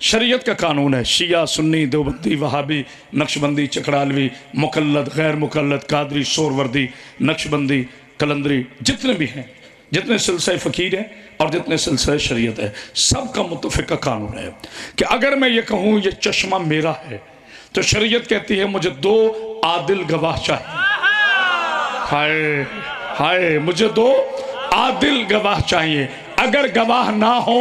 شریعت کا قانون ہے، شیعہ، سنی، دیوبندی، وہابی، نقشبندی، چکڑالوی، مقلد، غیر مقلد، قادری، سوروردی، نقشبندی، کلندری، جتنے بھی ہیں، جتنے سلسلہ فقیر ہیں اور جتنے سلسلہ شریعت ہے، سب کا متفقہ قانون ہے کہ اگر میں یہ کہوں یہ چشمہ میرا ہے تو شریعت کہتی ہے مجھے 2 عادل گواہ چاہیے۔ ہائے ہائے، مجھے 2 عادل گواہ چاہیے، اگر گواہ نہ ہو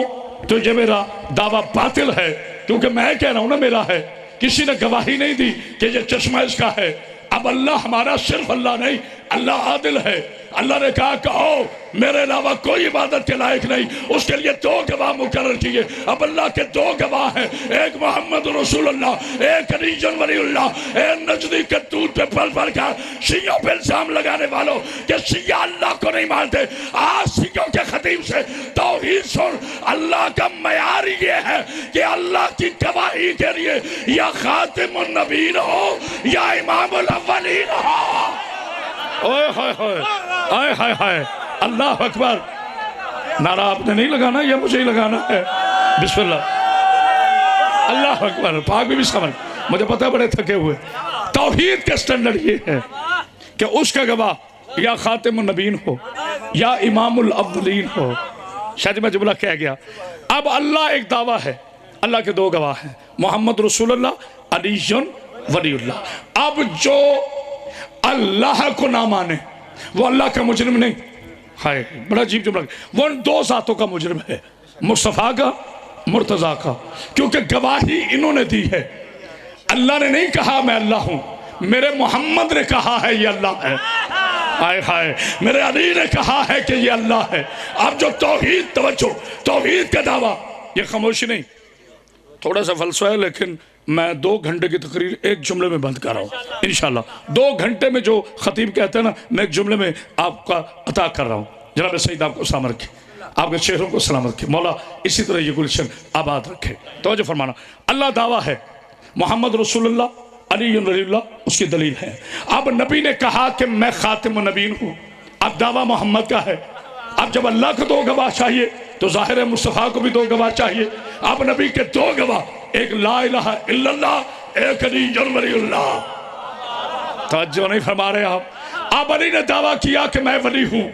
تو یہ میرا دعویٰ باطل ہے، کیونکہ میں کہہ رہا ہوں نا میرا ہے، کسی نے گواہی نہیں دی کہ یہ چشمہ اس کا ہے۔ اب اللہ ہمارا صرف اللہ نہیں، اللہ عادل ہے۔ اللہ نے کہا کہو میرے علاوہ کوئی عبادت کے لائق نہیں، اس کے لیے 2 گواہ مقرر کیے۔ اب اللہ کے 2 گواہ ہیں، ایک محمد رسول اللہ، ایک علی ولی اللہ۔ اے نجدی کے دودھ پہ پھل پھل کر شیعوں پہ الزام لگانے والوں کہ شیعہ اللہ کو نہیں مانتے، آج شیعوں کے خطیب سے توحید سن۔ اللہ کا معیار یہ ہے کہ اللہ کی گواہی کے لیے یا خاتم النبیین ہو یا امام الاولین ہو۔ اوہ ہائے ہائے ہائے ہائے ہائے، اللہ اکبر۔ نعرہ آپ نے نہیں لگانا، یہ مجھے ہی لگانا ہے۔ بسم اللہ، اللہ اکبر۔ پاک بھی سمجھ، مجھے پتہ بڑے تھکے ہوئے۔ توحید کے سٹینڈرڈ یہ ہے کہ اس کا گواہ یا خاتم النبیین ہو یا امام الاولین ہو۔ شاید میں جملہ کہہ گیا۔ اب اللہ ایک دعویٰ ہے، اللہ کے 2 گواہ ہیں، محمد رسول اللہ، علی ولی اللہ۔ اب جو اللہ کو نہ مانے وہ اللہ کا مجرم نہیں۔ ہائے، بڑا عجیب جملہ، وہ ان 2 ذاتوں کا مجرم ہے، مصطفیٰ کا، مرتضیٰ کا، کیونکہ گواہی انہوں نے دی ہے۔ اللہ نے نہیں کہا میں اللہ ہوں، میرے محمد نے کہا ہے یہ اللہ ہے۔ ہائے ہائے، میرے علی نے کہا ہے کہ یہ اللہ ہے۔ اب جو توحید، توجہ، توحید کا دعویٰ، یہ خاموشی نہیں، تھوڑا سا فلسفہ ہے، لیکن میں 2 گھنٹے کی تقریر ایک جملے میں بند کر رہا ہوں انشاءاللہ۔ 2 گھنٹے میں جو خطیب کہتے ہیں نا، میں ایک جملے میں آپ کا عطا کر رہا ہوں۔ جناب سید آپ کو سلامت رکھے، آپ کے چہروں کو سلامت رکھے، مولا اسی طرح یہ گلشن آباد رکھے۔ توجہ فرمانا، اللہ دعویٰ ہے، محمد رسول اللہ، علی ولی اللہ اس کی دلیل ہے۔ اب نبی نے کہا کہ میں خاتم النبیین ہوں، اب دعویٰ محمد کا ہے۔ اب جب اللہ کو 2 گواہ چاہیے تو ظاہر ہے مصطفیٰ کو بھی 2 گواہ چاہیے۔ اب نبی کے 2 گواہ، ایک لا الہ الا اللہ، ایک علی ولی اللہ۔ توجہ نہیں فرما رہے آپ؟ اب علی نے دعویٰ کیا کہ میں ولی ہوں،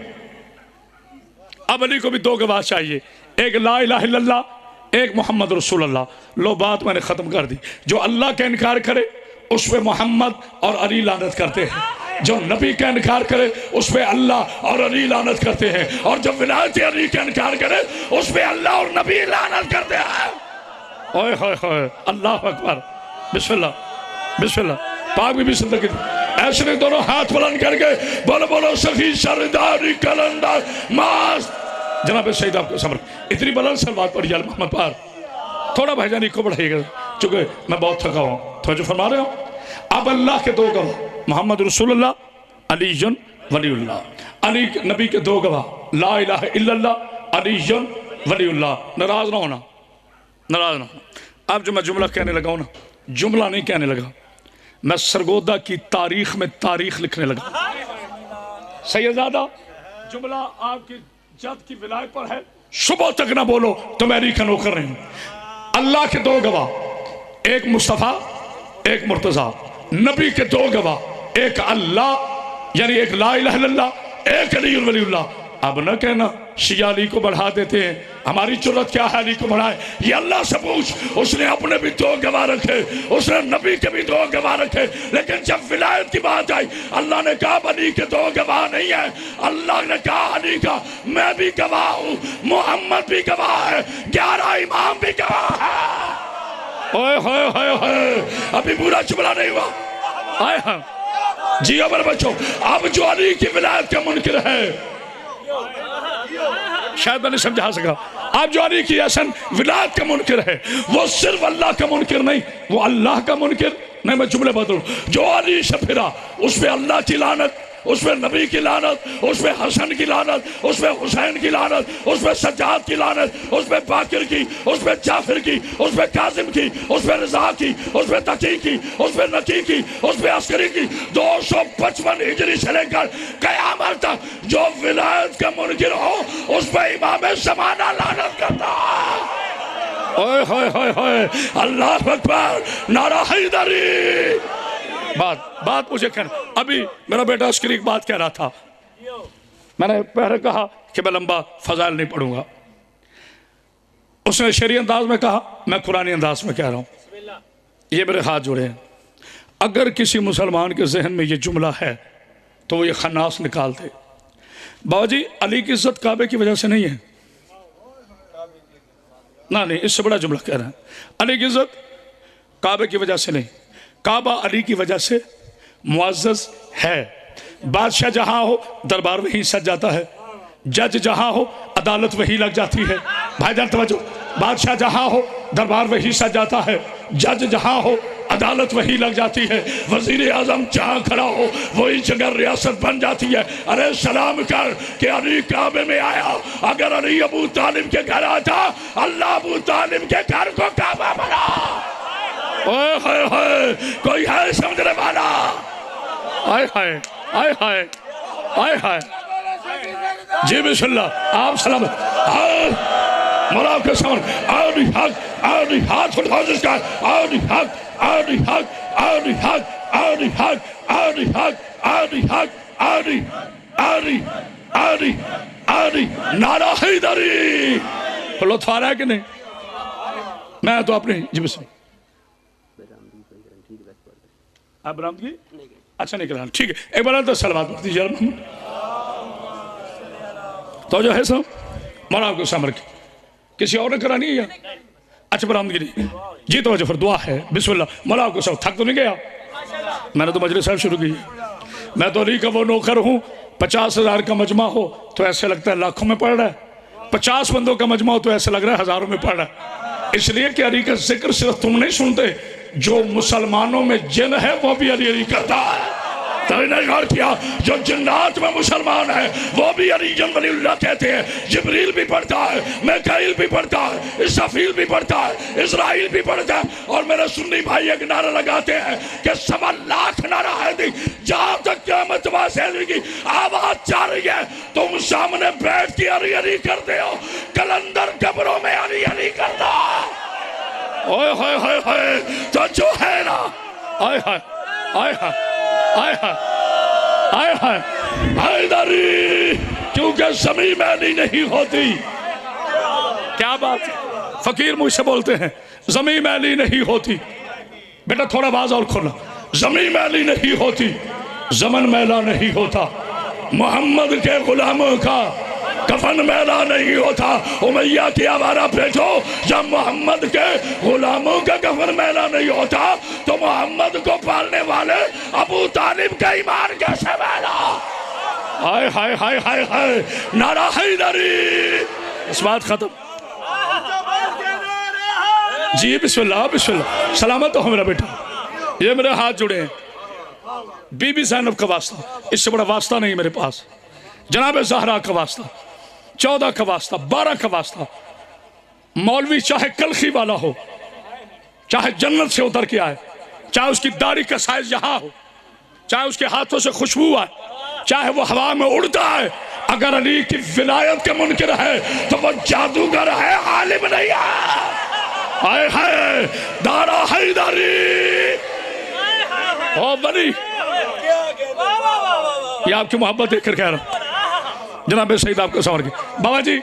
اب علی کو بھی 2 گواہ چاہیے، ایک لا الہ الا اللہ، ایک محمد رسول اللہ۔ لو بات میں نے ختم کر دی۔ جو اللہ کا انکار کرے اس پہ محمد اور علی لعنت کرتے ہیں، جو نبی کا انکار کرے اس پہ اللہ اور علی لعنت کرتے ہیں، اور جو ولایت علی کا انکار کرے اس پہ اللہ اور نبی لعنت کرتے ہیں۔ اوہ ہوئے ہوئے، اللہ اکبر، بسم اللہ، بسم اللہ۔ پاک بھی بسم اللہ، ایسے نے دونوں ہاتھ بلند کر کے بولو بولو سخی سرداری کلندر ماست۔ جناب سید آپ کو صبر، اتنی بلند سلوات پڑھی آل محمد پار، تھوڑا بھائی جانی کو بڑھائیے گا چونکہ میں بہت تھکا ہوں۔ توجہ فرما رہے ہوں؟ اب اللہ کے 2 گواہ، محمد رسول اللہ، علی ولی اللہ۔ علی نبی کے 2 گواہ، لا الہ الا اللہ، علی ولی اللہ۔ ناراض نہ ہونا، ناراض نہ ہونا۔ اب جو میں جملہ کہنے لگا ہوں نا، جملہ نہیں کہنے لگا، میں سرگودا کی تاریخ میں تاریخ لکھنے لگا۔ سیدزادہ، جملہ آپ کی جد کی ولایت پر ہے، صبح تک نہ بولو تو میں علی کا نوکر نہیں ہوں۔ اللہ کے 2 گواہ، ایک مصطفیٰ، ایک مرتضیٰ۔ نبی کے 2 گواہ، ایک اللہ یعنی ایک لا الہ الا اللہ، ایک علی ولی اللہ۔ اب نہ کہنا شیعہ علی کو بڑھا دیتے ہیں، ہماری جرت کیا ہے علی کو بڑھائے؟ یہ اللہ سے پوچھ، اس نے اپنے بھی 2 گواہ رکھے، اس نے نبی کے بھی 2 گواہ رکھے، لیکن جب ولایت کی بات آئی اللہ نے کہا علی کے 2 گواہ نہیں ہیں، اللہ نے کہا علی کا میں بھی گواہ ہوں، محمد بھی گواہ ہے، 11 امام بھی گواہ ہے۔ اوہ ہوئے ہوئے ہوئے، ابھی پورا جملہ نہیں ہوا۔ آئے ہاں جی عمر بچوں، اب جو علی کی ولایت کا منکر ہے، شاید میں نہیں سمجھا سکا، اب جو علی کی احسن ولایت کا منکر ہے وہ صرف اللہ کا منکر نہیں، وہ اللہ کا منکر نہیں۔ میں جملے بدلوں، جو علی سے پھرا اس پہ اللہ کی لعنت، اس پہ نبی کی لعنت، اس پہ حسن کی لعنت، اس پہ حسین کی لعنت، اس پہ سجاد کی لعنت، اس پہ باقر کی، اس پہ جعفر کی، اس پہ کاظم کی، اس پہ رضا کی، اس پہ تقی کی، اس پہ نقی کی، اس پہ عسکری کی، 255 ہجری سے لے کر قیامت تک جو ولایت کا منکر ہو اس پہ امام زمانہ لعنت کرتا ہے۔ اوئے ہوئے ہوئے ہوئے، اللہ اکبر، نعرہ حیدری۔ بات مجھے کہنا، ابھی میرا بیٹا عسکری ایک بات کہہ رہا تھا، میں نے پہلے کہا کہ میں لمبا فضائل نہیں پڑھوں گا، اس نے شرعی انداز میں کہا، میں قرآنی انداز میں کہہ رہا ہوں۔ یہ میرے ہاتھ جوڑے ہیں، اگر کسی مسلمان کے ذہن میں یہ جملہ ہے تو وہ یہ خناس نکال دے۔ بابا جی علی کی عزت کعبے کی وجہ سے نہیں ہے، نہیں، اس سے بڑا جملہ کہہ رہا ہے، علی کی عزت کعبے کی وجہ سے نہیں، کعبہ علی کی وجہ سے معزز ہے۔ بادشاہ جہاں ہو دربار وہی سج جاتا ہے، جج جہاں ہو عدالت وہی لگ جاتی ہے۔ بھائی جان توجہ، بادشاہ جہاں ہو دربار وہی سج جاتا ہے، جج جہاں ہو عدالت وہی لگ جاتی ہے، وزیر اعظم جہاں کھڑا ہو وہی جگہ ریاست بن جاتی ہے۔ ارے سلام کر کہ علی کعبے میں آیا، اگر علی ابو طالب کے گھر آتا اللہ ابو طالب کے گھر کو کعبہ بنا۔ اوہ ہوئے ہوئے، کوئی ہے سمجھنے والا؟ آئے ہائے آئے ہائے آئے ہائے، جی بسم اللہ، آپ سلامت مولا کے سامنے آلی حق آلی حق خداوند کا آلی حق آلی حق آلی حق آلی حق آلی حق آلی حق آلی آلی آلی آلی نعرہ حیدری۔ لطف آ رہا ہے کہ نہیں؟ میں تو اپنی جی بسم اللہ، آپ برامدگی اچھا نہیں کرانا، ٹھیک ہے، ایک بار تو سلوات پڑھ دیجیے محمد تو جو ہے سب مولا آپ کو سامر کی کسی اور نے کرانی ہے یا اچھا برامدگی نہیں جی؟ تو وجہ پھر دعا ہے، بسم اللہ۔ مولا آپ کو سب تھک تو نہیں گیا؟ میں نے تو مجلس صاحب شروع کی ہے، میں تو علی کا وہ نوکر ہوں، 50,000 کا مجمع ہو تو ایسے لگتا ہے لاکھوں میں پڑھ رہا ہے، 50 بندوں کا مجمع ہو تو ایسے لگ رہا ہے ہزاروں میں پڑھ رہا ہے، اس لیے کہ علی کا ذکر صرف تم نہیں سنتے، جو مسلمانوں میں جن ہے وہ بھی علی علی کرتا ہے۔ تو نے غور کیا جو جنات میں مسلمان ہے وہ بھی علی جن ولی اللہ کہتے ہیں، جبریل بھی پڑھتا ہے، میکائیل بھی پڑھتا ہے، اسرافیل بھی پڑھتا ہے، اسرائیل بھی پڑھتا ہے، اور میرے سنی بھائی ایک نعرہ لگاتے ہیں کہ 1.25 لاکھ نعرہ ہے دی، جہاں تک قیامت واسطے کی آواز جا رہی ہے تم سامنے بیٹھ کے علی علی کرتے ہو، کلندر قبروں میں علی علی کرتا ہے۔ اوئے ہوئے ہوئے ہوئے، تو جو ہے نا آئے ہائے آئے ہائے آئے ہائے آئے ہائے حیدری، کیونکہ زمین میلی نہیں ہوتی۔ کیا بات، فقیر مجھ سے بولتے ہیں زمین میلی نہیں ہوتی، بیٹا تھوڑا باز اور کھولا، زمین میلی نہیں ہوتی، زمن میلا نہیں ہوتا، محمد کے غلاموں کا کفن میلا نہیں ہوتا۔ امیہ کی آوارہ بیٹھو، جب محمد کے غلاموں کا کفن میلا نہیں ہوتا تو محمد کو پالنے والے ابو طالب کا ایمان کیسے میلا؟ ہائے ہائے ہائے ہائے ہائے، نعرہ حیدری۔ اس بات ختم جی بسم اللہ بسم اللہ، سلامت ہو میرا بیٹا، یہ میرے ہاتھ جڑے ہیں، بی بی زینب کا واسطہ، اس سے بڑا واسطہ نہیں میرے پاس، جناب زہرا کا واسطہ، 14 کا واسطہ، 12 کا واسطہ، مولوی چاہے کلخی والا ہو، چاہے جنت سے اتر کے آئے، چاہے اس کی داڑھی کا سائز یہاں ہو، چاہے اس کے ہاتھوں سے خوشبو آئے، چاہے وہ ہوا میں اڑتا ہے، اگر علی کی ولایت کے منکر ہے تو وہ جادوگر ہے، عالم نہیں ہے۔ آئے ہائے نعرہ حیدری، او بنی، یہ آپ کی محبت دیکھ کر کہہ رہا ہوں، جناب سعید آپ کو سمجھ کے بابا جی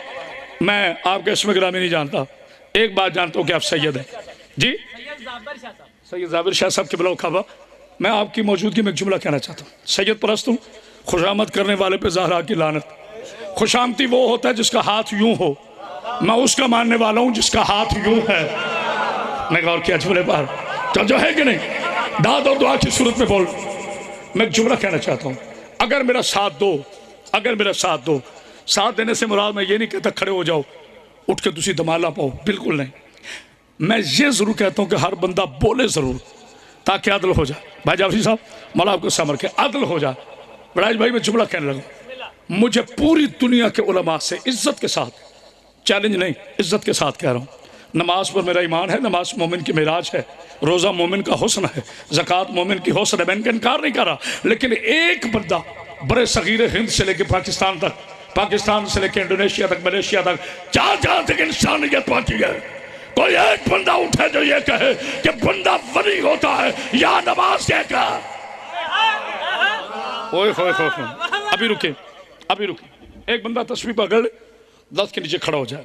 میں آپ کے اسم گرامی نہیں جانتا، ایک بات جانتا ہوں کہ آپ سید ہیں جی، سید زابر شاہ صاحب کے بلاؤ کعبہ، میں آپ کی موجودگی میں ایک جملہ کہنا چاہتا ہوں، سید پرست ہوں، خوش آمد کرنے والے پہ زہرا کی لعنت، خوش آمدی وہ ہوتا ہے جس کا ہاتھ یوں ہو، میں اس کا ماننے والا ہوں جس کا ہاتھ یوں ہے۔ میں غور کیا جملے پر تو جو ہے کہ نہیں، داد اور دعا کی صورت میں بول، میں ایک جملہ کہنا چاہتا ہوں، اگر میرا ساتھ دو، اگر میرا ساتھ دو، ساتھ دینے سے مراد میں یہ نہیں کہتا کھڑے ہو جاؤ اٹھ کے تسی دمالا پاؤ، بالکل نہیں، میں یہ ضرور کہتا ہوں کہ ہر بندہ بولے ضرور تاکہ عدل ہو جائے۔ بھائی جعفری صاحب مولا آپ کو سامر کے عدل ہو جائے۔ بڑائی بھائی میں جملہ کہنے لگا، مجھے پوری دنیا کے علماء سے عزت کے ساتھ، چیلنج نہیں عزت کے ساتھ کہہ رہا ہوں، نماز پر میرا ایمان ہے، نماز مومن کی معراج ہے، روزہ مومن کا حسن ہے، زکوٰۃ مومن کی حسن ہے، میں ان کا انکار نہیں کر رہا، لیکن ایک بندہ برے صغیر ہند سے لے کے پاکستان تک، پاکستان سے لے کے انڈونیشیا تک، ملیشیا تک، جہاں جہاں تک انسانیت پہنچی ہے، کوئی ایک بندہ اٹھے جو یہ کہے کہ بندہ ولی ہوتا ہے یا نماز کہہ کر. ابھی رکے ایک بندہ تسبیح پکڑ لے 10 کے نیچے کھڑا ہو جائے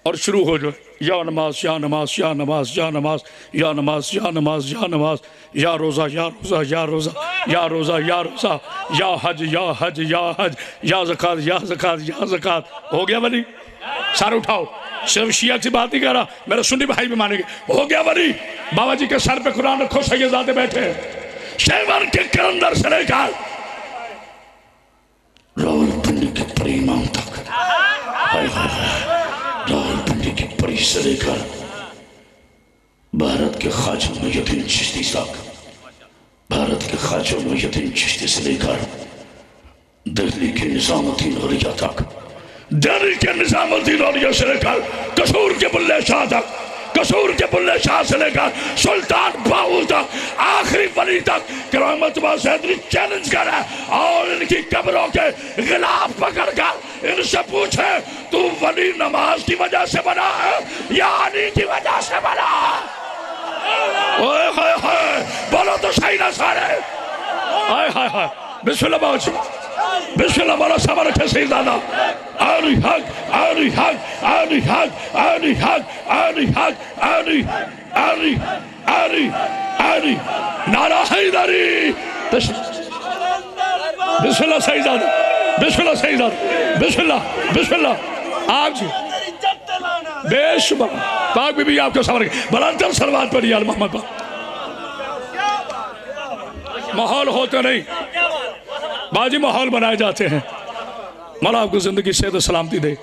اور شروع ہو جائے یا نماز یا نماز یا نماز یا نماز یا نماز یا نماز یا نماز یا روزہ یا روزہ یا روزہ یا روزہ یا روزہ یا حج یا حج یا حج یا زکات یا زکات یا زکات. ہو گیا ولی؟ سر اٹھاؤ. صرف شیعہ کی بات نہیں کہہ رہا, میرے سنی بھائی بھی مانیں گے. ہو گیا ولی؟ بابا جی کے سر پہ قرآن رکھو, سیدزادے بیٹھے شیور کے کلندر سے لے کر راول پنڈی کے پری امام تک, راول پنڈی کی پری سے لے کر بھارت کے خواجہ معین الدین چشتی تک, بھارت کے خواجہ معین الدین چشتی سے لے کر دہلی کے نظام الدین اولیاء تک, دہلی کے نظام الدین اولیاء سے لے کر قصور کے بلے شاہ تک, قصور کے بلے شاہ سے لے کر سلطان باہو تک, آخری ولی تک کرامت باز حیدری چیلنج کر رہا ہے اور ان کی قبروں کے غلاف پکڑ کر ان سے پوچھے تو ولی نماز کی وجہ سے بنا ہے یا علی کی وجہ سے بنا ہے؟ بولو تو صحیح نہ سارے. بسم اللہ باوچی, بسم اللہ مولا صاحب رکھے سیدانا. آلی حق آلی حق آلی حق آلی حق آلی حق آلی آلی آلی آلی نعرہ حیدری. بسم اللہ سیدانا, بسم اللہ سیدانا, بسم اللہ بسم اللہ. آپ جی بے شبہ پاک بی بی آپ کو سامنے بلندر سلوات پر یا محمد پاک. ماحول ہوتے نہیں باجی, ماحول بنائے جاتے ہیں. مولا آپ کو زندگی صحت و سلامتی دے.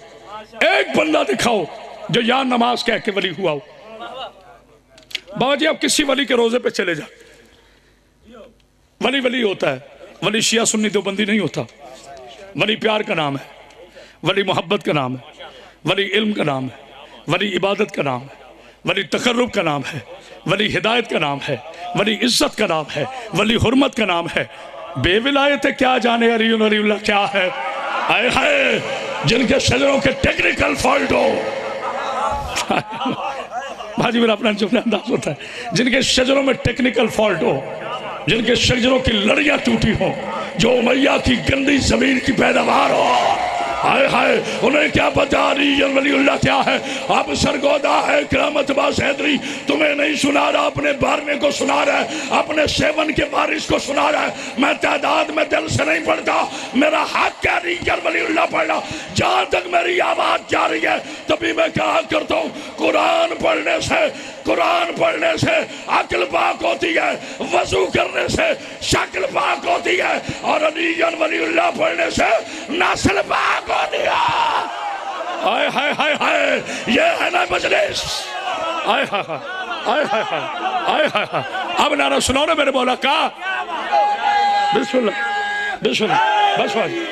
ایک بندہ دکھاؤ جو یا نماز کہہ کے ولی ہوا ہو. باجی آپ کسی ولی کے روزے پہ چلے جا, ولی ولی ہوتا ہے. ولی شیعہ سنی دیوبندی نہیں ہوتا. ولی پیار کا نام ہے, ولی محبت کا نام ہے, ولی علم کا نام ہے, ولی عبادت کا نام ہے, ولی تقرب کا نام ہے, ولی ہدایت کا نام ہے, ولی عزت کا نام ہے, ولی حرمت کا نام ہے. بے ولایت کیا جانے علی اللہ کیا ہے. آئے ہائے جن کے شجروں کے ٹیکنیکل فالٹ ہو. بھاجی میرا اپنا جملہ انداز ہوتا ہے, جن کے شجروں میں ٹیکنیکل فالٹ ہو, جن کے شجروں کی لڑیاں ٹوٹی ہوں, جو امیہ کی گندی زمین کی پیداوار ہو. آئے ہائے انہیں کیا پتا علی ولی اللہ کیا ہے. اب سرگودا ہے کرامت باز حیدری, تمہیں نہیں سنا رہا, اپنے بارنے کو سنا رہا ہے, اپنے سیون کے وارث کو سنا رہا ہے. میں تعداد میں دل سے نہیں پڑھتا, میرا حق کیا علی ولی اللہ پڑھنا. جہاں تک میری آواز جا رہی ہے تبھی میں کہا کرتا ہوں قرآن پڑھنے سے عقل پاک ہوتی ہے, وضو کرنے سے شکل پاک ہوتی ہے, اور علی ولی اللہ پڑھنے سے نسل پاک ہوتی ہے. آئے ہائے ہائے ہائے یہ ہے نا مجلس. آئے ہائے ہائے آئے ہائے آئے ہائے. اب نعرہ سنو نا میرے مولا کا. بسم اللہ بسم اللہ بس باجی,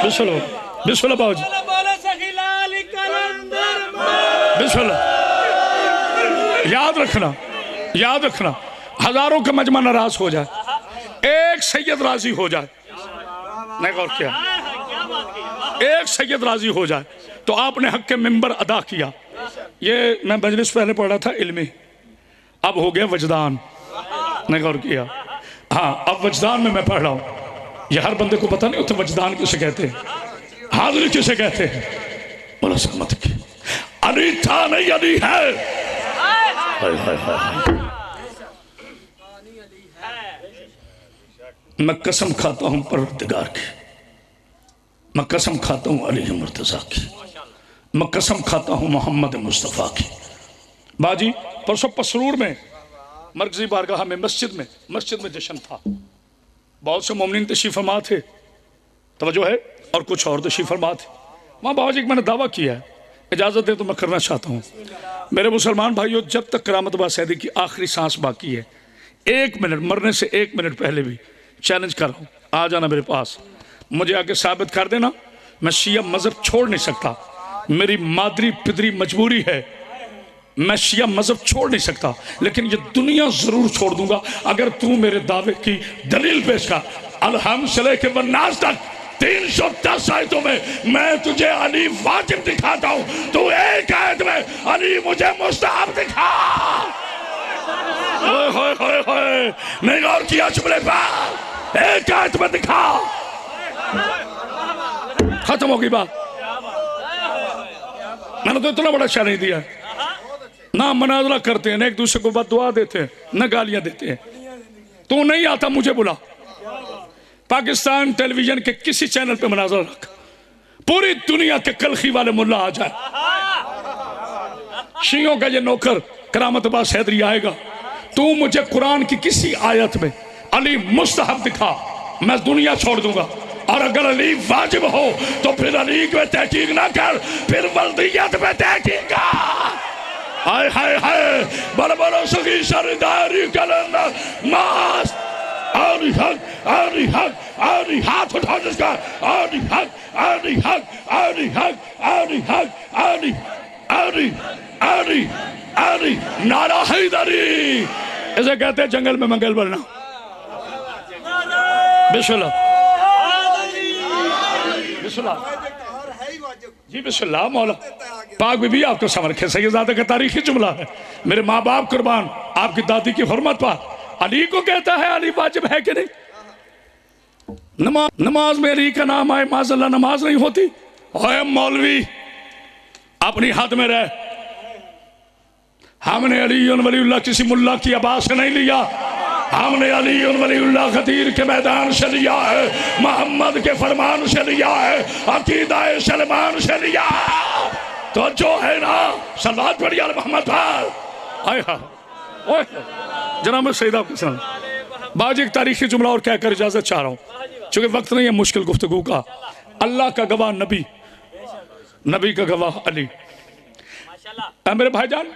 بسم اللہ بسم اللہ باجی, بسم اللہ. یاد رکھنا ہزاروں کا مجمع ناراض ہو جائے, ایک سید راضی ہو جائے. نہیں غور کیا, ایک سید راضی ہو جائے تو آپ نے حق کے منبر ادا کیا. یہ میں مجلس پہلے پڑھ رہا تھا علمی, اب ہو گیا وجدان. نہیں غور کیا, ہاں اب وجدان میں پڑھ رہا ہوں. یہ ہر بندے کو پتہ نہیں ہوتا وجدان کسے کہتے ہیں, حاضری کسے کہتے ہیں. مولا سلامت کی علی تھا نہیں علی ہے. میں قسم کھاتا ہوں پروردگار کی, میں قسم کھاتا ہوں علی مرتضیٰ کی, میں قسم کھاتا ہوں محمد مصطفیٰ کی. باجی پرسوں پسرور میں مرکزی بارگاہ میں مسجد میں جشن تھا. بہت سے مومنین تشریف فرما تھے, توجہ ہے, اور کچھ اور تشریف فرما تھے. وہاں بابا جی میں نے دعویٰ کیا ہے, اجازت دے تو میں کرنا چاہتا ہوں. میرے مسلمان بھائیوں, جب تک کرامت باز حیدری کی آخری سانس باقی ہے, 1 منٹ مرنے سے 1 منٹ پہلے بھی چیلنج کر رہا ہوں, آ جانا میرے پاس, مجھے آگے ثابت کر دینا. میں شیعہ مذہب چھوڑ نہیں سکتا, میری مادری پدری مجبوری ہے, میں شیعہ مذہب چھوڑ نہیں سکتا, لیکن یہ دنیا ضرور چھوڑ دوں گا اگر تو میرے دعوے کی دلیل پیش کر. الحمد سے لے کے والناس تک 310 آیتوں میں میں تجھے علی واجب دکھاتا ہوں، تو ایک آیت میں علی مجھے مستحب دکھا۔ نہیں غور کیا جملے پر، ایک آیت میں دکھا، ختم ہوگی بات۔ میں نے تو اتنا بڑا شاہ نہیں دیا، نہ مناظرہ کرتے ہیں، نہ ایک دوسرے کو بد دعا دیتے ہیں، نہ گالیاں دیتے ہیں۔ تو نہیں آتا مجھے بلا، پاکستان ٹیلی ویژن کے کسی چینل پہ مناظرہ رکھ، پوری دنیا کے کلخی والے ملا آ جائے، شیعوں کا یہ نوکر کرامت عباس حیدری آئے گا، تو مجھے قرآن کی کسی آیت میں علی مستحب دکھا، میں دنیا چھوڑ دوں گا۔ اور اگر علی واجب ہو تو پھر علی میں تحقیق نہ کر، پھر ولدیت میں تحقیق کر۔ ہائے ہائے ہائے، بلبلو سگی سرداری کلندہ ماس، آری حق، آری حق، آری ہاتھ اٹھا جس کا، آری حق، آری حق، آری حق، آری حق، آری آری آری آری نعرہ حیدری، اسے کہتے ہیں جنگل میں منگل بننا۔ بسم اللہ، بسم اللہ، جی بسم اللہ۔ مولا پاک بی بی آپ کو سمجھ رکھے، سیدزادہ کا تاریخی جملہ ہے، میرے ماں باپ قربان آپ کی دادی کی حرمت پر علی کو کہتا ہے علی واجب ہے کہ نہیں؟ نماز میں علی کا نام آئے معاذ اللہ نماز نہیں ہوتی۔ اوے مولوی اپنی حد میں رہ، ہم نے علی ولی اللہ کسی ملا کی عباس سے نہیں لیا، ہم نے علی ولی اللہ غدیر کے میدان سے لیا ہے، محمد کے فرمان سے لیا ہے، عقیدہ سلمان سے لیا ہے۔ تو جو ہے نا صلوات پڑھی علی محمد پر۔ آئے ہاں جناب سیدہ آپ کے سلام، باج ایک تاریخی جملہ اور کہہ کر اجازت چاہ رہا ہوں چونکہ وقت نہیں ہے مشکل گفتگو کا۔ اللہ کا گواہ نبی، نبی کا گواہ علی۔ اے میرے بھائی جان،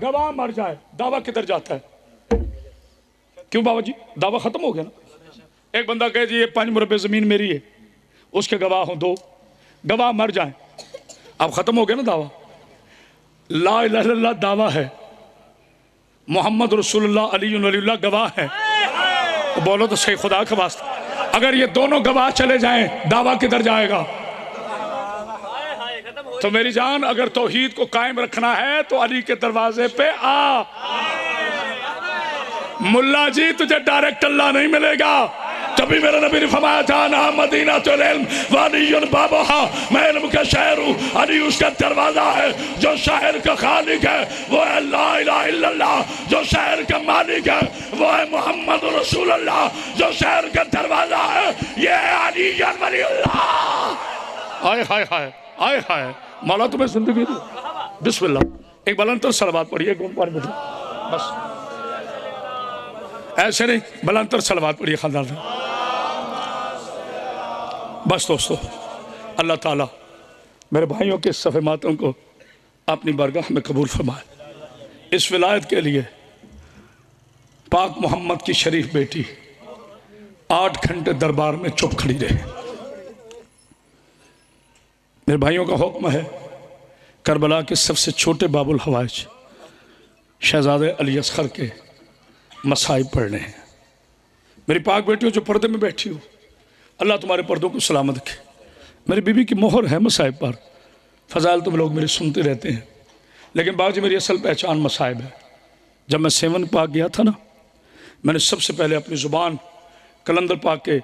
گواہ مر جائے دعویٰ کدھر جاتا ہے؟ کیوں بابا جی دعویٰ ختم ہو گیا نا؟ ایک بندہ کہے جی یہ 5 مربع زمین میری ہے، اس کے گواہ ہوں 2، گواہ مر جائیں، اب ختم ہو گیا نا دعویٰ۔ لا الہ الا اللہ دعویٰ ہے، محمد رسول اللہ علی ولی اللہ گواہ ہے، بولو تو صحیح خدا کا واسطہ۔ اگر یہ دونوں گواہ چلے جائیں دعویٰ کدھر جائے گا؟ تو میری جان اگر توحید کو قائم رکھنا ہے تو علی کے دروازے پہ آ۔ ملا جی تجھے ڈائریکٹ اللہ نہیں ملے گا، تبھی میرے نبی نے فرمایا تھا نا مدینہ تو العلم وعلی بابہا، میں علم کا شہر ہوں، علی اس کا دروازہ ہے۔ جو شہر کا خالق ہے وہ ہے لا الہ الا اللہ، جو شہر کا مالک ہے وہ ہے محمد رسول اللہ، جو شہر کا دروازہ ہے یہ ہے علی ولی اللہ۔ آئے ہائے ہائے آئے ہائے، مولا تمہیں زندگی دی۔ بسم اللہ، ایک بلندر صلوات پڑھیے، ایک گھوم پڑھ بس ایسے نہیں، بلندر صلوات پڑھیے خاندان میں۔ بس دوستو، اللہ تعالیٰ میرے بھائیوں کے صفحہ ماتم کو اپنی بارگاہ میں قبول فرمائے۔ اس ولایت کے لیے پاک محمد کی شریف بیٹی 8 گھنٹے دربار میں چپ کھڑی رہے۔ میرے بھائیوں کا حکم ہے کربلا کے سب سے چھوٹے باب الحوائج شہزادے علی اصغر کے مصائب پڑھنے ہیں۔ میری پاک بیٹیوں جو پردے میں بیٹھی ہو، اللہ تمہارے پردوں کو سلامت رکھے۔ میری بیوی کی مہر ہے مصائب پر، فضائل تم لوگ میرے سنتے رہتے ہیں، لیکن باقی میری اصل پہچان مصائب ہے۔ جب میں 7 پاک گیا تھا نا، میں نے سب سے پہلے اپنی زبان کلندر پاک کے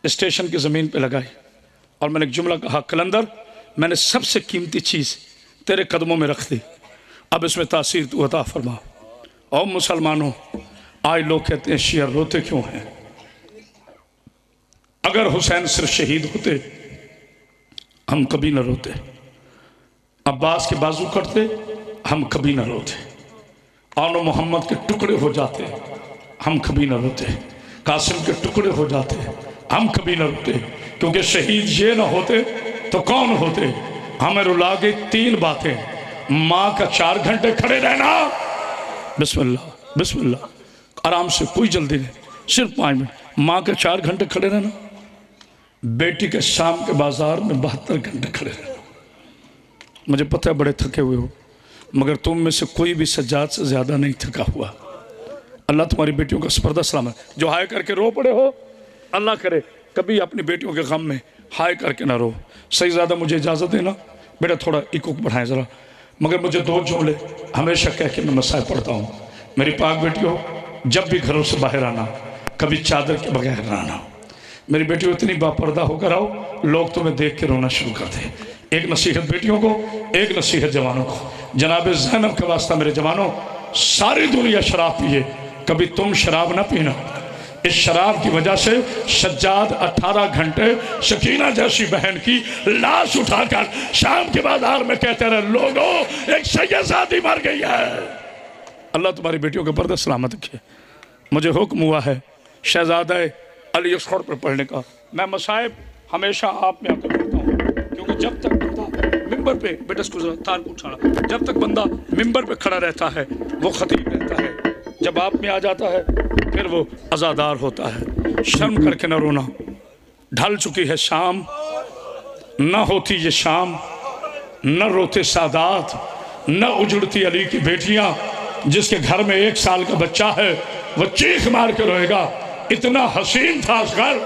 اسٹیشن کی زمین پہ لگائی اور میں نے ایک جملہ کہا، کلندر میں نے سب سے قیمتی چیز تیرے قدموں میں رکھ دی، اب اس میں تاثیر تو عطا فرما۔ اور مسلمانوں، آج لوگ کہتے ہیں شیعہ روتے کیوں ہیں؟ اگر حسین صرف شہید ہوتے ہم کبھی نہ روتے، عباس کے بازو کٹتے ہم کبھی نہ روتے، آن و محمد کے ٹکڑے ہو جاتے ہم کبھی نہ روتے، قاسم کے ٹکڑے ہو جاتے ہم کبھی نہ روتے، کیونکہ شہید یہ نہ ہوتے تو کون ہوتے؟ ہمیں رلا کے 3 باتیں، ماں کا 4 گھنٹے کھڑے رہنا، بسم اللہ بسم اللہ، آرام سے کوئی جلدی نہیں، صرف 5 منٹ، ماں کا 4 گھنٹے کھڑے رہنا، بیٹی کے شام کے بازار میں 72 گھنٹے کھڑے رہنا۔ مجھے پتہ ہے بڑے تھکے ہوئے ہو، مگر تم میں سے کوئی بھی سجاد سے زیادہ نہیں تھکا ہوا۔ اللہ تمہاری بیٹیوں کا سپردہ سلام ہے، جو ہائے کر کے رو پڑے ہو، اللہ کرے کبھی اپنی بیٹیوں کے غم میں ہائے کر کے نہ رو. صحیح زیادہ مجھے اجازت دینا بیٹا، تھوڑا ایکو بڑھائیں ذرا. مگر مجھے 2 جملے ہمیشہ کہہ کے میں مسائل پڑھتا ہوں. میری پاک بیٹیوں، جب بھی گھروں سے باہر آنا کبھی چادر کے بغیر نہ آنا. میری بیٹیوں اتنی باپردہ ہو کر آؤ لوگ تمہیں دیکھ کے رونا شروع کر دیں. ایک نصیحت بیٹیوں کو، ایک نصیحت جوانوں کو. جناب زینب کا واسطہ میرے جوانوں، ساری دنیا شراب پیے، کبھی تم شراب نہ پینا. اس شراب کی وجہ سے سجاد 18 گھنٹے سکینہ جیسی بہن کی لاش اٹھا کر شام کے بازار میں کہتے رہے لوگوں ایک شہزادی مر گئی ہے. اللہ تمہاری بیٹیوں کے پردے سلامت رکھے. مجھے حکم ہوا ہے شہزادہ علی اصغر پر پڑھنے کا. میں مصائب ہمیشہ آپ میں آ کر پڑھتا ہوں، کیونکہ جب تک بندہ ممبر پہ بیٹا اس کو تار کو اٹھانا، جب تک بندہ ممبر پہ کھڑا رہتا ہے وہ خطیب رہتا ہے. جب آپ میں آ جاتا ہے پھر وہ عزادار ہوتا ہے. شرم کر کے نہ رونا. ڈھل چکی ہے شام، نہ ہوتی یہ شام، نہ روتے سادات، نہ اجڑتی علی کی بیٹیاں. جس کے گھر میں 1 سال کا بچہ ہے وہ چیخ مار کے روئے گا. اتنا حسین تھا اصغر،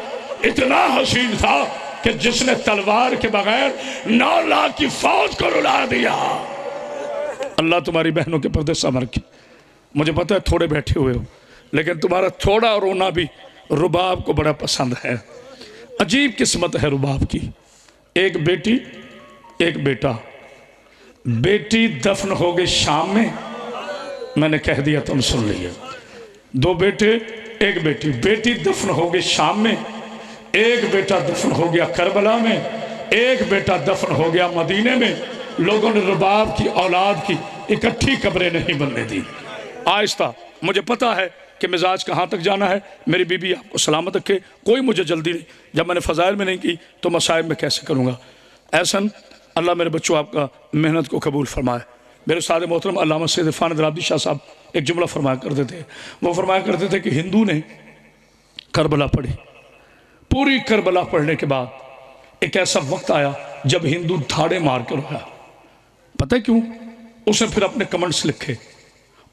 اتنا حسین تھا کہ جس نے تلوار کے بغیر 9 لاکھ کی فوج کو رلا دیا. اللہ تمہاری بہنوں کے پردے سامنے رکھے. مجھے پتہ ہے تھوڑے بیٹھے ہوئے ہو، لیکن تمہارا تھوڑا رونا بھی رباب کو بڑا پسند ہے. عجیب قسمت ہے رباب کی. ایک بیٹی ایک بیٹا. بیٹی دفن ہو گئی شام میں نے کہہ دیا تم سن لیے. 2 بیٹے ایک بیٹی. بیٹی دفن ہو گئی شام میں، ایک بیٹا دفن ہو گیا کربلا میں، ایک بیٹا دفن ہو گیا مدینے میں. لوگوں نے رباب کی اولاد کی اکٹھی قبریں نہیں بننے دی. آہستہ مجھے پتا ہے کہ مزاج کہاں تک جانا ہے. میری بی بی آپ کو سلامت رکھے. کوئی مجھے جلدی نہیں. جب میں نے فضائل میں نہیں کی تو مصائب میں کیسے کروں گا. احسن اللہ میرے بچوں آپ کا محنت کو قبول فرمائے. میرے استاد محترم علامہ سید عرفان درابی شاہ صاحب ایک جملہ فرمایا کرتے تھے. وہ فرمایا کرتے تھے کہ ہندو نے کربلا پڑھی. پوری کربلا پڑھنے کے بعد ایک ایسا وقت آیا جب ہندو دھاڑے مار کر رویا. پتہ کیوں؟ اس نے پھر اپنے کمنٹس لکھے.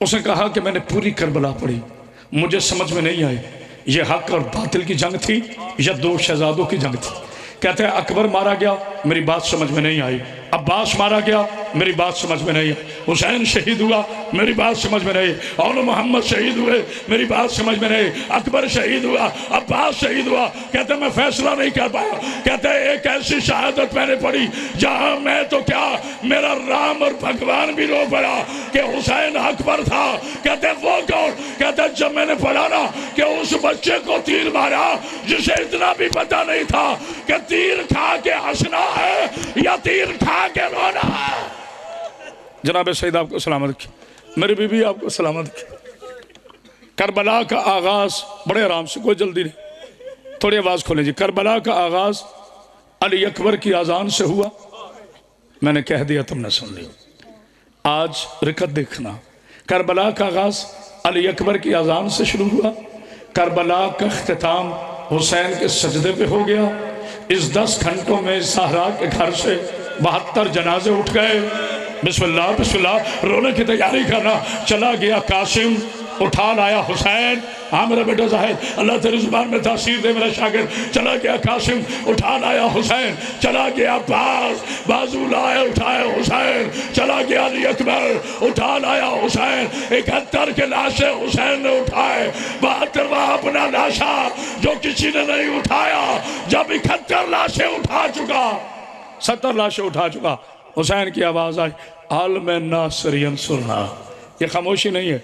اس نے کہا کہ میں نے پوری کربلا پڑھی، مجھے سمجھ میں نہیں آئی یہ حق اور باطل کی جنگ تھی یا 2 شہزادوں کی جنگ تھی. کہتے ہیں اکبر مارا گیا، میری بات سمجھ میں نہیں آئی. عباس مارا گیا، میری بات سمجھ میں نہیں آئی. حسین شہید ہوا، میری بات سمجھ میں نہیں. اور محمد شہید ہوئے، میری بات سمجھ میں نہیں. اکبر شہید ہوا، عباس شہید ہوا. کہتے ہیں میں فیصلہ نہیں کر پایا. کہتے ہیں ایک ایسی شہادت میں نے پڑھی جہاں میں تو کیا میرا رام اور بھگوان بھی رو پڑا کہ حسین حق پر تھا. کہتے ہیں وہ کون؟ کہتے ہیں جب میں نے پڑھا نا کہ اس بچے کو تیر مارا جسے اتنا بھی پتہ نہیں تھا کہ تیر کھا کے ہنسنا ہے یا تیر کھا کے رونا ہے. جناب سید آپ کو سلامت رکھے. میری بی بی آپ کو سلامت رکھے. کربلا کا آغاز بڑے آرام سے، کوئی جلدی نہیں، تھوڑی آواز کھولیں جی. کربلا کا آغاز علی اکبر کی اذان سے ہوا. میں نے کہہ دیا تم نے سن لی. آج رکعت دیکھنا. کربلا کا آغاز علی اکبر کی اذان سے شروع ہوا. کربلا کا اختتام حسین کے سجدے پہ ہو گیا. اس 10 گھنٹوں میں زہرا کے گھر سے 72 جنازے اٹھ گئے. بسم اللہ بسم اللہ، رونے کی تیاری کرنا. چلا گیا قاسم، اٹھا لایا حسین. ہاں میرا بیٹا زاہد، اللہ تیری زبان میں تاثیر دے میرا شاگرد. چلا گیا قاسم، اٹھا لایا حسین. چلا گیا عباس، بازو لائے اٹھائے حسین. چلا گیا علی اکبر، اٹھا لایا حسین. 71 کے لاشیں حسین نے اٹھائے. 72واں اپنا لاشا جو کسی نے نہیں اٹھایا. جب 71 لاشیں اٹھا چکا، 70 لاشیں اٹھا چکا، حسین کی آواز آئی عالم ناصر ینصرنا. یہ خاموشی نہیں ہے.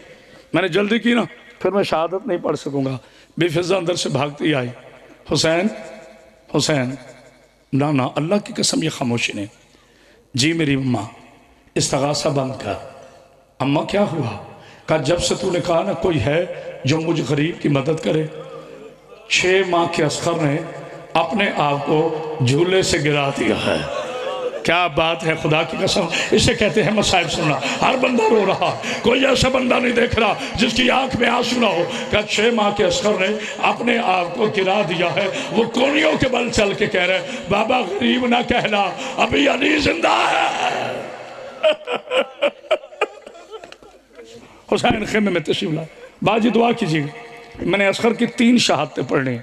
میں نے جلدی کی نا پھر میں شہادت نہیں پڑھ سکوں گا. بے فضہ اندر سے بھاگتی آئی، حسین حسین. نا اللہ کی قسم یہ خاموشی نہیں. جی میری اماں استغاثہ بند کر. اماں کیا ہوا؟ کہا جب سے تو نے کہا نا کوئی ہے جو مجھ غریب کی مدد کرے. 6 ماہ کے اصغر نے اپنے آپ کو جھولے سے گرا دیا ہے. کیا بات ہے خدا کی قسم. اسے کہتے ہیں مصائب سننا. ہر بندہ رو رہا، کوئی ایسا بندہ نہیں دیکھ رہا جس کی آنکھ میں آنسو نہ ہو. کہ 6 ماہ کے اصغر نے اپنے آپ کو گرا دیا ہے. وہ کونیوں کے بل چل کے کہہ رہے بابا غریب نہ کہنا، ابھی علی زندہ ہے. حسین خیمے میں تشریف لائے. باجی دعا کیجیے. میں نے اصغر کی 3 شہادتیں پڑھنی ہیں.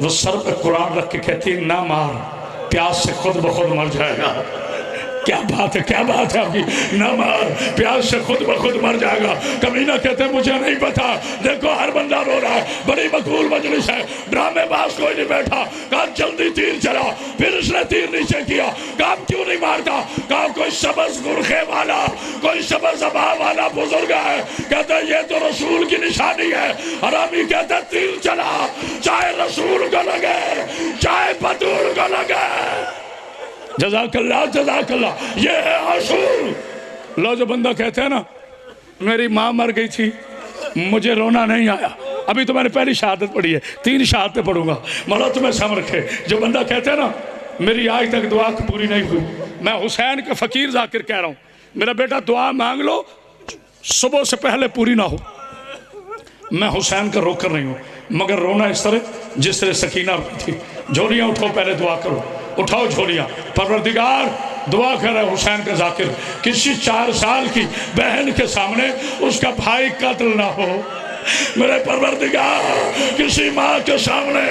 وہ سر پہ قرآن رکھ کے کہتی ہے نہ مار، پیاس سے خود بخود مر جائے گا۔ کیا بات ہے، کیا بات ہے آپ کی، نہ مار، پیاس سے خود بخود مر جائے گا۔ کمینہ کہتے ہیں مجھے نہیں پتا، دیکھو ہر بندہ رو رہا ہے، بڑی مقبول مجلس ہے، ڈرامے باز کوئی نہیں بیٹھا، کہا جلدی تیر چلا، پھر اس نے تیر نیچے کیا، کہا کیوں نہیں مارتا، کہا کوئی سبز گرخے والا، کوئی سبز ابا والا بزرگ ہے، کہتا ہے یہ تو رسول کی نشانی ہے۔ حرامی کہتا ہے تیر چلا، چاہے رسول کو لگے چاہے بدور کو لگے۔ جزاک اللہ، جزاک اللہ، یہ ہے عاشور۔ لو جو بندہ کہتے ہیں نا میری ماں مر گئی تھی مجھے رونا نہیں آیا، ابھی تو میں نے پہلی شہادت پڑھی ہے، 3 شہادتیں پڑھوں گا، مولا تمہیں سم رکھے۔ جو بندہ کہتے ہیں نا میری آج تک دعا پوری نہیں ہوئی، میں حسین کا فقیر ذاکر کہہ رہا ہوں، میرا بیٹا دعا مانگ لو صبح سے پہلے پوری نہ ہو، میں حسین کا روکر نہیں ہوں، مگر رونا اس طرح جس طرح سکینہ روئی تھی۔ جھولیاں اٹھو، پہلے دعا کرو، اٹھاؤ جھولیاں۔ پروردگار دعا کر رہے حسین کا ذاکر کسی 4 سال کی بہن کے سامنے اس کا بھائی قتل نہ ہو، میرے پروردگار کسی ماں کے سامنے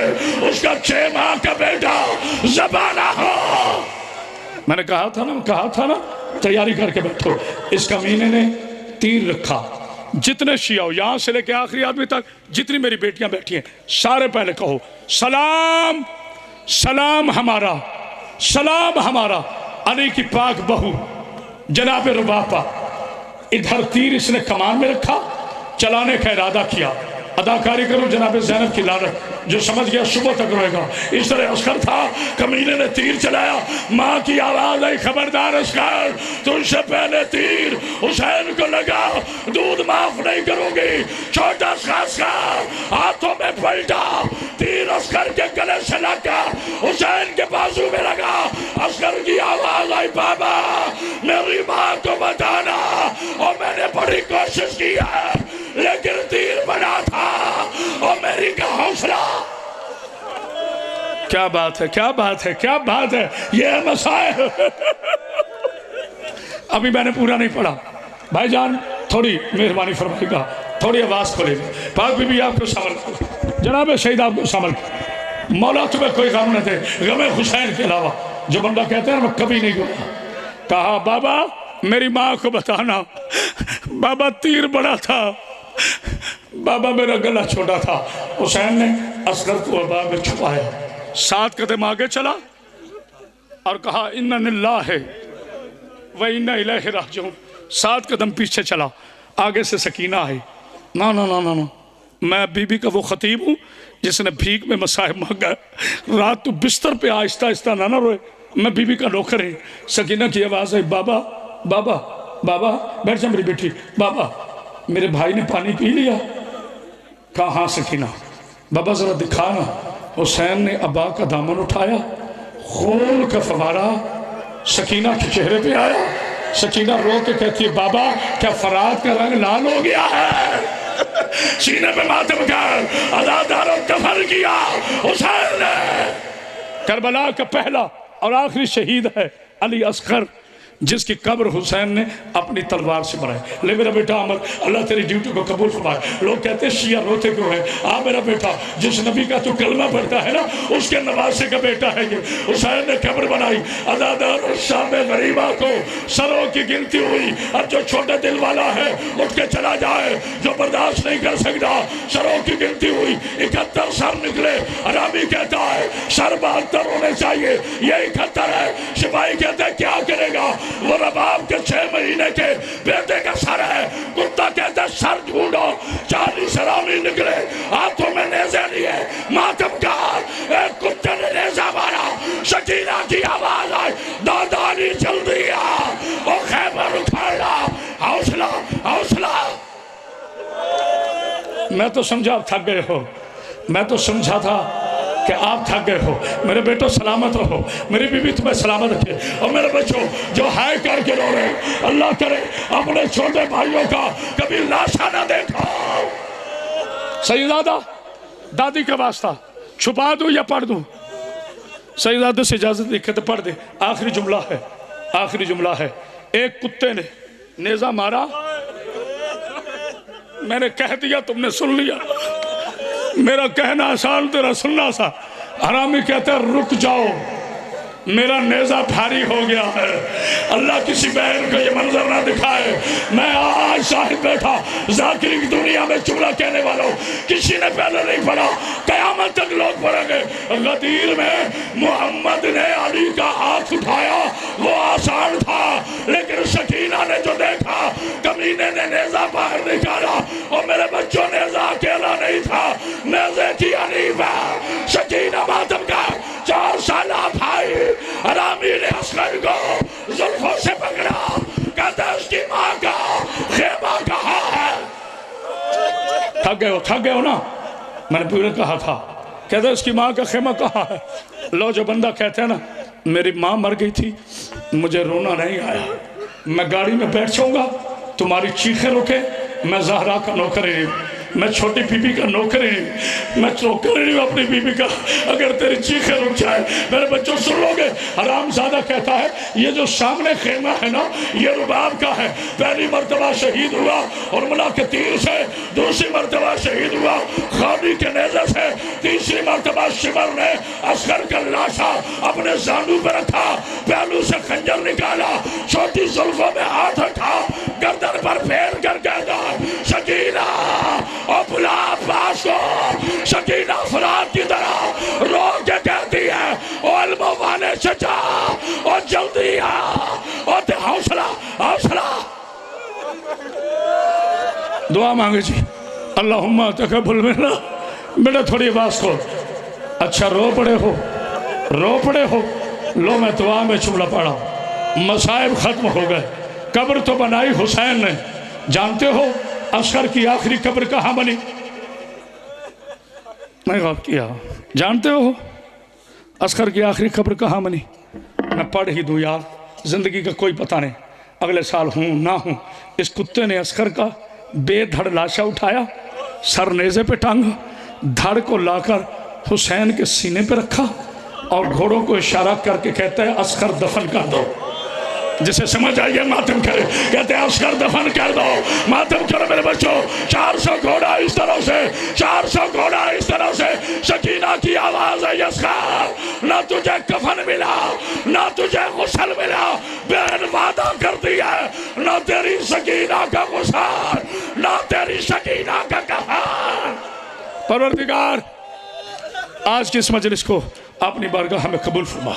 اس کا 6 ماہ کا بیٹا ذبح نہ ہو۔ میں نے کہا تھا نا تیاری کر کے بیٹھو۔ اس کمینے نے تیر رکھا، جتنے شیعہ ہو یہاں سے لے کے آخری آدمی تک، جتنی میری بیٹیاں بیٹھی ہیں سارے پہلے کہو سلام، سلام ہمارا، سلام ہمارا علی کی پاک بہو جناب رباپا۔ ادھر تیر اس نے کمان میں رکھا، چلانے کا ارادہ کیا، اداکاری کرو جناب زینب کی لعنت، جو سمجھ گیا صبح تک روئے گا۔ اس طرح عسکر تھا، کمینے نے تیر چلایا، ماں کی آواز آئی خبردار عسکر تم سے پہلے تیر حسین کو لگا، دودھ معاف نہیں کروں گی۔ چھوٹا سا عسکر ہاتھوں میں پلٹا، تیر عسکر کے گلے سے لگا، حسین کے بازو میں لگا۔ عسکر کی آواز آئی بابا میری ماں کو بتانا، اور میں نے بڑی کوشش کی ہے لیکن تیر بنا تھا، اور میری کا حوصلہ۔ کیا بات ہے، کیا بات ہے، کیا بات ہے، یہ ہے مسائل۔ ابھی میں نے پورا نہیں پڑھا، بھائی جان تھوڑی مہربانی فرمائے گا، تھوڑی آواز کھولے گا، پاک بی بی آپ کو سامل کرو، جناب شہید آپ کو سامل کرو۔ مولا تمہیں کوئی غم نہ دے غم حسین کے علاوہ۔ جو بندہ کہتے ہیں میں کبھی نہیں گیا، کہا بابا میری ماں کو بتانا، بابا تیر بڑا تھا، بابا میرا گلا چھوٹا تھا۔ حسین نے عسکر کو ابا میں چھپایا، 7 قدم آگے چلا اور کہا اِنَّ لِلَّهِ وَإِنَّ إِلَيْهِ رَاجِعُونَ۔ 7 قدم پیچھے چلا، آگے سے سکینہ آئی، نا نا نا نا نا، میں بی بی کا وہ خطیب ہوں جس نے بھیک میں مصائب مانگا ہے، رات تو بستر پہ آہستہ آہستہ نہ روئے، میں بی بی کا نوکر ہوں۔ سکینہ کی آواز ہے بابا بابا بابا، بیٹھ جا میری بیٹی، بابا میرے بھائی نے پانی پی لیا؟ کہا ہاں سکینہ۔ بابا ذرا دکھانا۔ حسین نے ابا کا دامن اٹھایا، خون کا فوارہ سکینہ کے چہرے پہ آیا۔ سکینہ رو کے کہتی ہے بابا کیا فرات کا رنگ لال ہو گیا ہے؟ سینے پہ ماتم کر عزاداروں دفن کیا حسین نے۔ کربلا کا پہلا اور آخری شہید ہے علی اصغر، جس کی قبر حسین نے اپنی تلوار سے بنائی۔ لے میرا بیٹا عمر، اللہ تیری ڈیوٹی کو قبول فرمائے۔ لوگ کہتے ہیں شیعہ روتے کیوں ہیں؟ میرا بیٹا جس نبی کا تو کلمہ پڑھتا ہے نا، اس کے نواسے کا بیٹا ہے یہ۔ حسین نے قبر بنائی، عزادار شام غریبہ کو سروں کی گنتی ہوئی۔ اب جو چھوٹے دل والا ہے اٹھ کے چلا جائے، جو برداشت نہیں کر سکتا، سروں کی گنتی ہوئی، 71 سر نکلے۔ حرامی کہتا ہے سر 72 ہونے چاہیے، یہ 71 ہے۔ سپاہی کہتے ہیں کیا کرے گا؟ وہ رباب کے 6 مہینے کے بیٹے کا سر ہے۔ کتا کہتا ہے سر ڈھونڈو، 40 حرامی نکلے، ہاتھوں میں نیزے لیے، ماتم کار، ایک کتے نے نیزہ مارا۔ سکینہ کی آواز آئی دادا علی جلدی آ، اور خیبر اکھاڑا، حوصلہ حوصلہ۔ میں تو سمجھا آپ تھک گئے ہو، میں تو سمجھا تھا کہ آپ تھک گئے ہو۔ میرے بیٹو سلامت رہو، میری بیوی تمہیں سلامت رکھے، اور میرے بچوں جو ہائے کر کے رو رہے، اللہ کرے اپنے چھوٹے بھائیوں کا کبھی لاشا نہ دیکھو۔ سیدادہ دادی کا واسطہ چھپا دوں یا پڑھ دوں؟ سیدادہ سے اجازت لکھے تو پڑھ دے۔ آخری جملہ ہے، آخری جملہ ہے۔ ایک کتے نے نیزہ مارا، میں نے کہہ دیا تم نے سن لیا، میرا کہنا آسان تیرا سننا سا۔ حرامی کہتا ہے رک جاؤ، میرا نیزہ بھاری ہو گیا ہے، اللہ کسی بہن کو یہ منظر نہ دکھائے، میں آج شاہد بیٹھا، ذاکری کی دنیا میں جملہ کہنے والوں کسی نے پہلے نہیں پڑھا، قیامت تک لوگ پڑھیں گے۔ غدیر میں محمد نے علی کا ہاتھ اٹھایا، وہ آسان تھا، لیکن سکینہ نے جو دیکھا، کمینے نے نیزہ باہر نکالا، اور میرے بچوں نیزہ اکیلا نہیں تھا، نیزے کی انیبہ سکینہ ماتم کا 4 سالہ بھائی حرامی نے اصغر کو زلفوں سے پکڑا، کہتا ہے اس کی ماں کا خیمہ کہاں ہے؟ تھک گئے ہو نا، میں نے پورے کہا تھا، کہتا ہے اس کی ماں کا خیمہ کہاں ہے؟ لو جو بندہ کہتا ہے نا میری ماں مر گئی تھی مجھے رونا نہیں آیا، میں گاڑی میں بیٹھ جاؤں گا تمہاری چیخیں رکے، میں زہرا کا نوکر ہی نہیں، میں چھوٹی بی بی کا نوکر ہی نہیں، میں نوکر ہی نہیں اپنی بی بی کا، اگر تیری چیخیں رک جائے میرے بچوں سن لو گے۔ حرام زادہ کہتا ہے یہ جو سامنے خیمہ ہے نا یہ رباب کا ہے، پہلی مرتبہ شہید ہوا اور ملا کے تیر سے، دوسری مرتبہ شہید ہوا خانی کے نیزے سے، تیسری مرتبہ شمر نے اصغر کا لاشا اپنے زانو پہ رکھا، پہلو سے خنجر نکالا، چھوٹی زلفوں میں ہاتھ رکھا، گردن پر پھیر کر کہتا سکینہ اپنا عباس کو، سکینہ فرات کی طرح رو کے کہتی ہے او علم والے چچا او جلدی آ او تے حوصلہ دعا مانگے جی، اللہم تقبل منا، بیٹا تھوڑی آواز کھول، اچھا رو پڑے ہو، لو میں دعا میں جملہ پڑھا ہوں، مصائب ختم ہو گئے، قبر تو بنائی حسین نے، جانتے ہو اصغر کی آخری قبر کہاں بنی؟ میں غور کیا، جانتے ہو اصغر کی آخری قبر کہاں بنی؟ میں پڑھ ہی دوں یار، زندگی کا کوئی پتہ نہیں، اگلے سال ہوں نہ ہوں، اس کتے نے اصغر کا بے دھڑ لاشا اٹھایا، سر نیزے پہ ٹانگا، دھڑ کو لا کر حسین کے سینے پہ رکھا، اور گھوڑوں کو اشارہ کر کے کہتا ہے اصغر دفن کر دو، جسے سمجھ آئیے ماتم کرے، کہتے ہیں اصغر دفن کر دو، ماتم کرو میرے بچوں، 400 گھوڑا اس طرح سے، 400 گھوڑا اس طرح سے، سکینہ کی آواز ہے اصغر، نہ تجھے کفن ملا، نہ تجھے غسل ملا، بہن وعدہ کرتی ہے، نہ تیری سکینہ کا غسل، نہ تیری سکینہ کا کفن۔ پروردگار آج کی اس مجلس کو اپنی بارگاہ میں قبول فرما۔